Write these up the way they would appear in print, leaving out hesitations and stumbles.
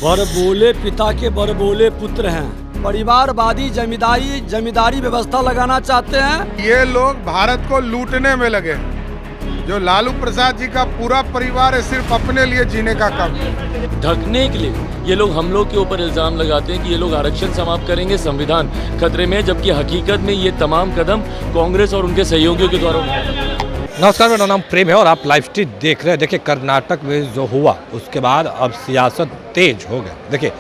बड़बोले पिता के बड़बोले पुत्र हैं। परिवारवादी जमींदारी व्यवस्था लगाना चाहते हैं। ये लोग भारत को लूटने में लगे हैं। जो लालू प्रसाद जी का पूरा परिवार है सिर्फ अपने लिए जीने का काम। ढकने के लिए ये लोग हम लोग के ऊपर इल्जाम लगाते हैं कि ये लोग आरक्षण समाप्त करेंगे, संविधान खतरे में, जबकि हकीकत में ये तमाम कदम कांग्रेस और उनके सहयोगियों के द्वारा उठाए गए। नमस्कार, मेरा नाम प्रेम है और आप लाइव स्ट्रीट देख रहे हैं। देखिए, कर्नाटक में जो हुआ उसके बाद अब सियासत तेज हो गई। देखिए,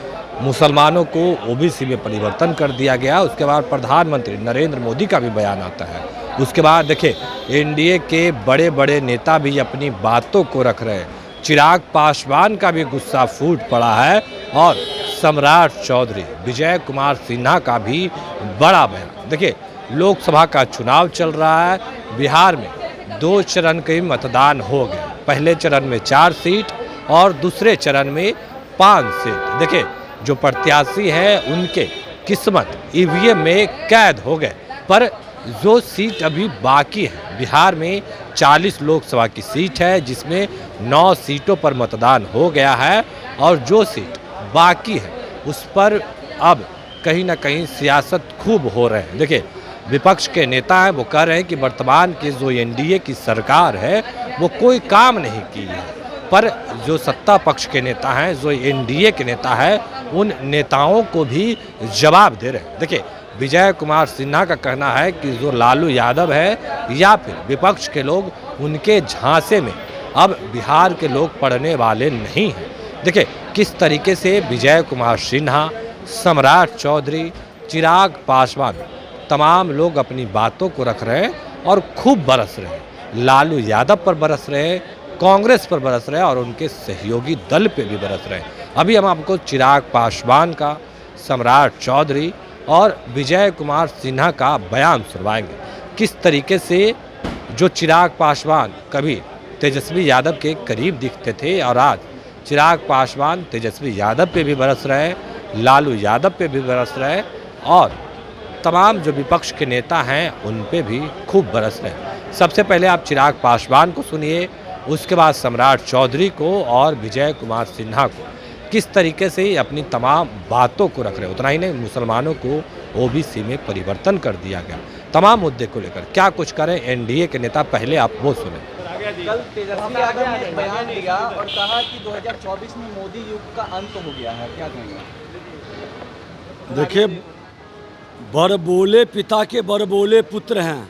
मुसलमानों को ओबीसी में परिवर्तन कर दिया गया। उसके बाद प्रधानमंत्री नरेंद्र मोदी का भी बयान आता है। उसके बाद देखिए, एनडीए के बड़े बड़े नेता भी अपनी बातों को रख रहे हैं। चिराग पासवान का भी गुस्सा फूट पड़ा है और सम्राट चौधरी विजय कुमार सिन्हा का भी बड़ा बयान। देखिए, लोकसभा का चुनाव चल रहा है। बिहार में 2 चरण के मतदान हो गए। पहले चरण में 4 सीट और दूसरे चरण में 5 सीट। देखिए, जो प्रत्याशी हैं उनके किस्मत ईवीएम में कैद हो गए। पर जो सीट अभी बाकी है, बिहार में 40 लोकसभा की सीट है जिसमें 9 सीटों पर मतदान हो गया है और जो सीट बाकी है उस पर अब कहीं ना कहीं सियासत खूब हो रहे हैं। देखिए, विपक्ष के नेता हैं, वो कह रहे हैं कि वर्तमान की जो एनडीए की सरकार है वो कोई काम नहीं की है। पर जो सत्ता पक्ष के नेता हैं, जो एनडीए के नेता हैं, उन नेताओं को भी जवाब दे रहे हैं। देखिए, विजय कुमार सिन्हा का कहना है कि जो लालू यादव है या फिर विपक्ष के लोग, उनके झांसे में अब बिहार के लोग पड़ने वाले नहीं हैं। देखिए, किस तरीके से विजय कुमार सिन्हा, सम्राट चौधरी, चिराग पासवान, तमाम लोग अपनी बातों को रख रहे हैं और खूब बरस रहे हैं। लालू यादव पर बरस रहे हैं, कांग्रेस पर बरस रहे हैं और उनके सहयोगी दल पे भी बरस रहे हैं। अभी हम आपको चिराग पासवान का, सम्राट चौधरी और विजय कुमार सिन्हा का बयान सुनवाएंगे। किस तरीके से जो चिराग पासवान कभी तेजस्वी यादव के करीब दिखते थे और आज चिराग पासवान तेजस्वी यादव पे भी बरस रहे हैं, लालू यादव पे भी बरस रहे हैं और तमाम जो विपक्ष के नेता हैं उन पे भी खूब बरस रहे हैं। सबसे पहले आप चिराग पासवान को सुनिए, उसके बाद सम्राट चौधरी को और विजय कुमार सिन्हा को किस तरीके से अपनी तमाम बातों को रख रहे हैं। उतना ही नहीं, मुसलमानों को ओबीसी में परिवर्तन कर दिया गया। तमाम मुद्दे को लेकर क्या कुछ करें एनडीए के नेता, पहले आप वो सुने। कल तेजस्वी यादव ने एक बयान दिया और कहा कि 2024 में मोदी युग का अंत हो गया है। क्या कहेंगे? देखिए, बड़बोले पिता के बड़बोले पुत्र हैं।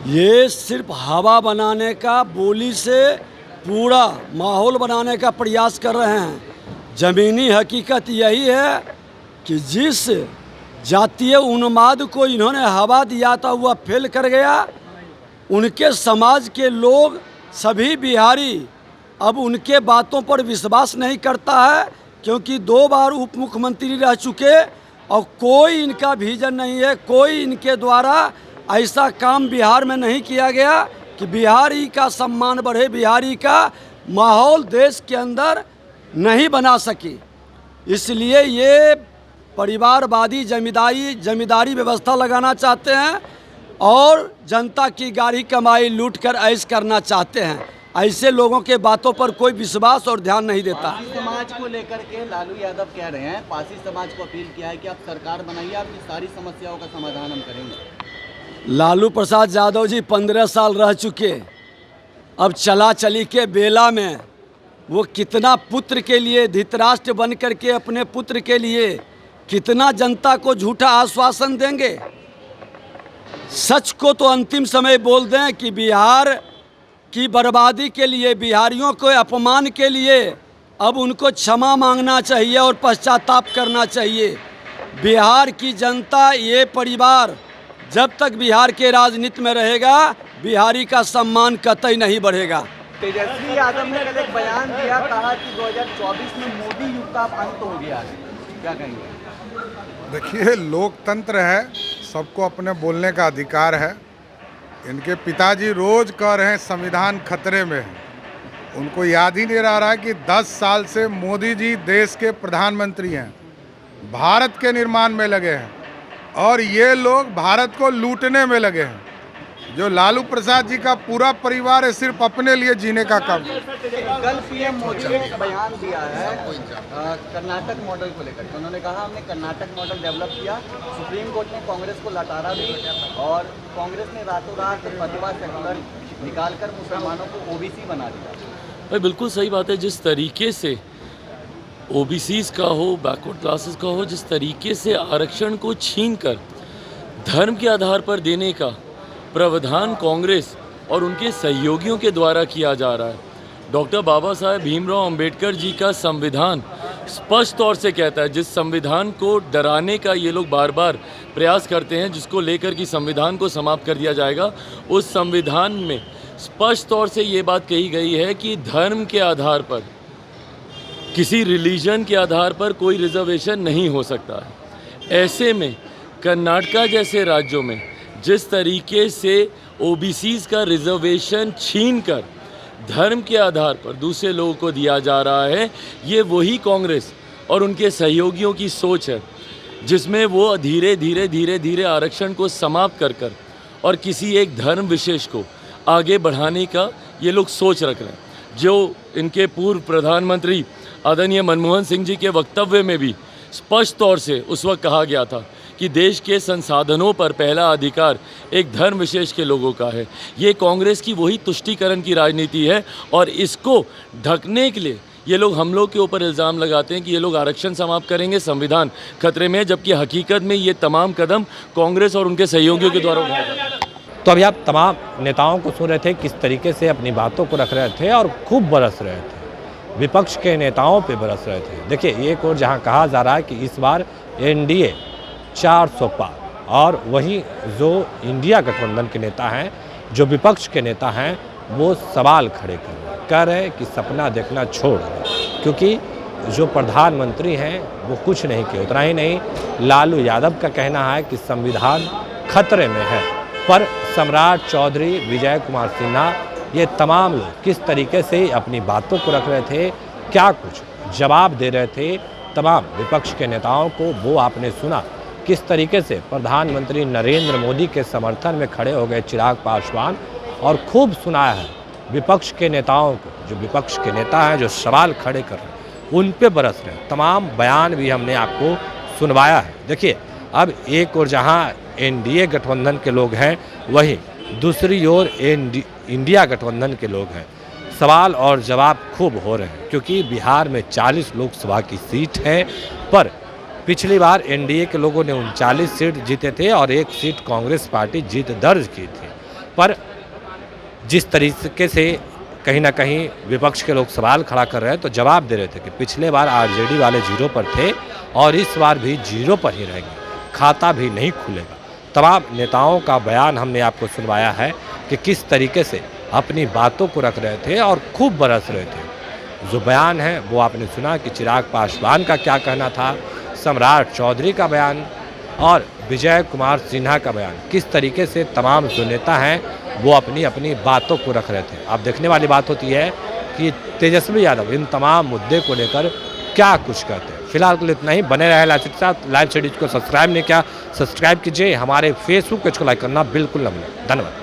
ये सिर्फ हवा बनाने का, बोली से पूरा माहौल बनाने का प्रयास कर रहे हैं। ज़मीनी हकीकत यही है कि जिस जातीय उन्माद को इन्होंने हवा दिया था वह फेल कर गया। उनके समाज के लोग, सभी बिहारी अब उनके बातों पर विश्वास नहीं करता है, क्योंकि 2 बार उप मुख्यमंत्री रह चुके और कोई इनका विजन नहीं है। कोई इनके द्वारा ऐसा काम बिहार में नहीं किया गया कि बिहारी का सम्मान बढ़े, बिहारी का माहौल देश के अंदर नहीं बना सके। इसलिए ये परिवारवादी जमींदारी व्यवस्था लगाना चाहते हैं और जनता की गाढ़ी कमाई लूट कर ऐश करना चाहते हैं। ऐसे लोगों के बातों पर कोई विश्वास और ध्यान नहीं देता। पासी समाज को लेकर के लालू यादव कह रहे हैं, पासी समाज को अपील किया है कि आप सरकार बनाइए, आपकी सारी समस्याओं का समाधान हम करेंगे। लालू प्रसाद यादव जी 15 साल रह चुके। अब चला चली के बेला में वो कितना पुत्र के लिए धृतराष्ट्र बन करके अपने पुत्र के लिए कितना जनता को झूठा आश्वासन देंगे। सच को तो अंतिम समय बोल दें कि बिहार की बर्बादी के लिए, बिहारियों को अपमान के लिए अब उनको क्षमा मांगना चाहिए और पश्चाताप करना चाहिए। बिहार की जनता, ये परिवार जब तक बिहार के राजनीति में रहेगा, बिहारी का सम्मान कतई नहीं बढ़ेगा। तेजस्वी यादव ने कल एक बयान दिया, कहा कि 2024 में मोदी युग का अंत हो गया है। क्या कहेंगे? देखिए, लोकतंत्र है, सबको अपने बोलने का अधिकार है। इनके पिताजी रोज कह रहे हैं संविधान खतरे में है। उनको याद ही नहीं रह रहा है कि 10 साल से मोदी जी देश के प्रधानमंत्री हैं, भारत के निर्माण में लगे हैं और ये लोग भारत को लूटने में लगे हैं। जो लालू प्रसाद जी का पूरा परिवार है सिर्फ अपने लिए जीने का काम। कल पीएम मोदी ने एक बयान दिया है कर्नाटक मॉडल को लेकर के। उन्होंने कहा हमने कर्नाटक मॉडल डेवलप किया, सुप्रीम कोर्ट ने कांग्रेस को लताड़ा भी और कांग्रेस ने रातों रात फतवा सेकुलर निकालकर मुसलमानों को ओबीसी बना दिया। भाई बिल्कुल सही बात है। जिस तरीके से ओबीसीज का हो, बैकवर्ड क्लासेस का हो, जिस तरीके से आरक्षण को छीनकर धर्म के आधार पर देने का प्रावधान कांग्रेस और उनके सहयोगियों के द्वारा किया जा रहा है। डॉक्टर बाबा साहेब भीमराव अंबेडकर जी का संविधान स्पष्ट तौर से कहता है, जिस संविधान को डराने का ये लोग बार बार प्रयास करते हैं, जिसको लेकर कि संविधान को समाप्त कर दिया जाएगा, उस संविधान में स्पष्ट तौर से ये बात कही गई है कि धर्म के आधार पर, किसी रिलीजन के आधार पर कोई रिजर्वेशन नहीं हो सकता है। ऐसे में कर्नाटका जैसे राज्यों में जिस तरीके से ओबीसीज का रिजर्वेशन छीनकर धर्म के आधार पर दूसरे लोगों को दिया जा रहा है, ये वही कांग्रेस और उनके सहयोगियों की सोच है, जिसमें वो धीरे धीरे धीरे धीरे आरक्षण को समाप्त कर कर और किसी एक धर्म विशेष को आगे बढ़ाने का ये लोग सोच रख रहे हैं। जो इनके पूर्व प्रधानमंत्री आदरणीय मनमोहन सिंह जी के वक्तव्य में भी स्पष्ट तौर से उस वक्त कहा गया था कि देश के संसाधनों पर पहला अधिकार एक धर्म विशेष के लोगों का है। ये कांग्रेस की वही तुष्टीकरण की राजनीति है और इसको ढकने के लिए ये लोग हम लोग के ऊपर इल्ज़ाम लगाते हैं कि ये लोग आरक्षण समाप्त करेंगे, संविधान खतरे में, जबकि हकीकत में ये तमाम कदम कांग्रेस और उनके सहयोगियों के द्वारा उठाए जा रहे हैं। तो अभी आप तमाम नेताओं को सुन रहे थे, किस तरीके से अपनी बातों को रख रहे थे और खूब बरस रहे थे, विपक्ष के नेताओं पे बरस रहे थे। देखिए, एक और जहां कहा जा रहा है कि इस बार एनडीए 400 पार, और वहीं जो इंडिया गठबंधन के नेता हैं, जो विपक्ष के नेता हैं, वो सवाल खड़े कर रहे हैं कि सपना देखना छोड़ दें, क्योंकि जो प्रधानमंत्री हैं वो कुछ नहीं किए। उतना ही नहीं, लालू यादव का कहना है कि संविधान खतरे में है, पर सम्राट चौधरी, विजय कुमार सिन्हा, ये तमाम लोग किस तरीके से अपनी बातों को रख रहे थे, क्या कुछ जवाब दे रहे थे तमाम विपक्ष के नेताओं को, वो आपने सुना। किस तरीके से प्रधानमंत्री नरेंद्र मोदी के समर्थन में खड़े हो गए चिराग पासवान, और खूब सुनाया है विपक्ष के नेताओं को, जो विपक्ष के नेता हैं, जो सवाल खड़े कर रहे हैं, उन पे बरस रहे हैं। तमाम बयान भी हमने आपको सुनवाया है। देखिए, अब एक और जहां एनडीए गठबंधन के लोग हैं, वहीं दूसरी ओर इंडिया गठबंधन के लोग हैं। सवाल और जवाब खूब हो रहे हैं, क्योंकि बिहार में 40 लोकसभा की सीट है, पर पिछली बार एनडीए के लोगों ने 39 सीट जीते थे और 1 सीट कांग्रेस पार्टी जीत दर्ज की थी। पर जिस तरीके से कहीं ना कहीं विपक्ष के लोग सवाल खड़ा कर रहे हैं, तो जवाब दे रहे थे कि पिछले बार आरजेडी वाले 0 पर थे और इस बार भी 0 पर ही रहेंगे, खाता भी नहीं खुलेगा। तमाम नेताओं का बयान हमने आपको सुनवाया है कि किस तरीके से अपनी बातों को रख रहे थे और खूब बरस रहे थे। जो बयान है वो आपने सुना कि चिराग पासवान का क्या कहना था, सम्राट चौधरी का बयान और विजय कुमार सिन्हा का बयान, किस तरीके से तमाम जो नेता हैं वो अपनी अपनी बातों को रख रहे थे। अब देखने वाली बात होती है कि तेजस्वी यादव इन तमाम मुद्दे को लेकर क्या कुछ कहते हैं। फिलहाल के लिए इतना ही। बने रहे लाइव सीरीज को सब्सक्राइब नहीं किया, सब्सक्राइब कीजिए। हमारे फेसबुक पेज को लाइक करना बिल्कुल न भूलें। धन्यवाद।